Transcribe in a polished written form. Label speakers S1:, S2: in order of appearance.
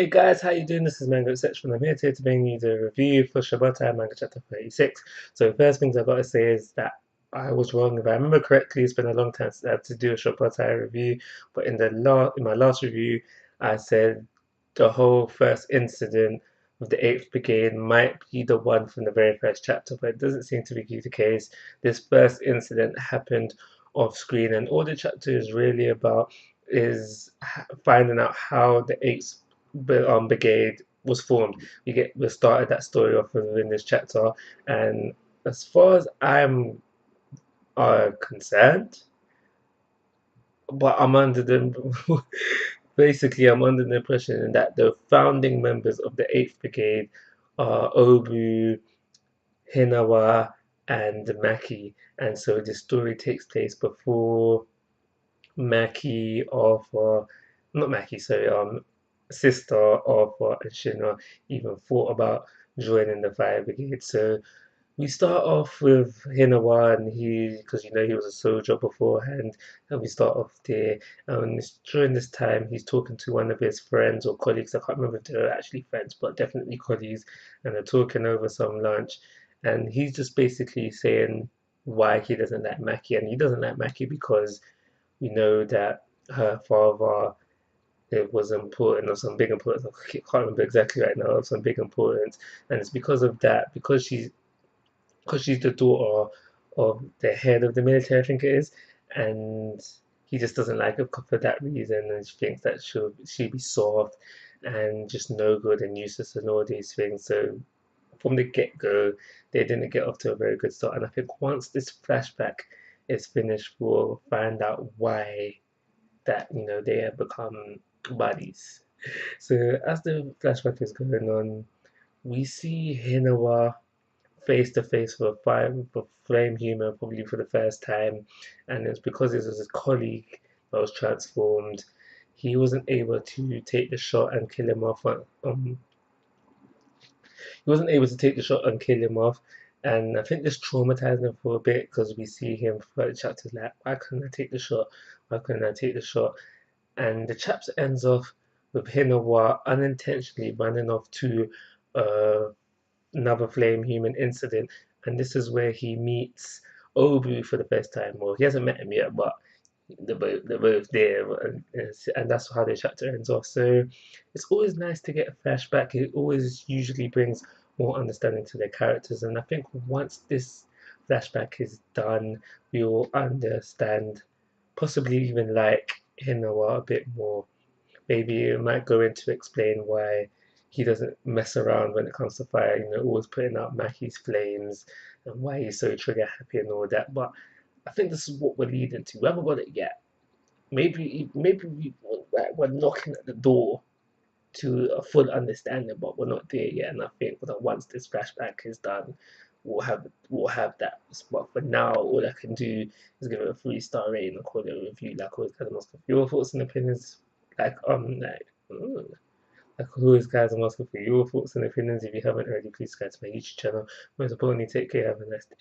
S1: Hey guys, how you doing? This is Manga Section. I'm here today to bring you the review for Shibata Manga Chapter 36. So the first things I've got to say is that I was wrong. If I remember correctly, it's been a long time since I had to do a Shibata review, but in my last review, I said the whole first incident of the 8th Brigade might be the one from the very first chapter, but it doesn't seem to be the case. This first incident happened off screen, and all the chapter is really about is finding out how the 8th Brigade was formed. We started that story off within this chapter, and as far as I'm concerned, but I'm under the basically I'm under the impression that the founding members of the 8th Brigade are Obu, Hinawa, and Maki, and so the story takes place before Maki of not Maki, sorry, sister of and Shinra even thought about joining the fire brigade. So we start off with Hinawa, and because he was a soldier beforehand, and we start off there. And during this time, he's talking to one of his friends or colleagues. I can't remember if they're actually friends, but definitely colleagues, and they're talking over some lunch. And he's just basically saying why he doesn't like Maki, and he doesn't like Maki because we know that her father it was important of some big importance. I can't remember exactly right now of some big importance, and it's because of that because she's the daughter of the head of the military, I think it is, and he just doesn't like her for that reason, and she thinks that she'll be soft and just no good and useless and all these things. So from the get go, they didn't get off to a very good start. And I think once this flashback is finished, we'll find out why that they have become buddies. So as the flashback is going on, we see Hinawa face to face with a flame human probably for the first time, and it's because it was his colleague that was transformed. He wasn't able to take the shot and kill him off. He wasn't able to take the shot and kill him off. And I think this traumatized him for a bit because we see him throughout the chapters like, why couldn't I take the shot? Why couldn't I take the shot? And the chapter ends off with Hinawa unintentionally running off to uh, another flame human incident. And this is where he meets Obu for the first time. Well, he hasn't met him yet, but they're both there, and that's how the chapter ends off. So it's always nice to get a flashback. It always usually brings more understanding to their characters, and I think once this flashback is done, we will understand, possibly even like Hinawa a bit more. Maybe it might go into explain why he doesn't mess around when it comes to fire, always putting out Maki's flames, and why he's so trigger happy and all that. But I think this is what we're leading to. We haven't got it yet. Maybe we're knocking at the door to a full understanding, but we're not there yet. And I think that once this flashback is done, we'll have that. But for now, all I can do is give it a 3-star rating and call it a review. Like always, guys, I'm asking for your thoughts and opinions. Like always, guys, I'm asking for your thoughts and opinions. If you haven't already, please subscribe to my YouTube channel. Most importantly, take care. Have a nice day.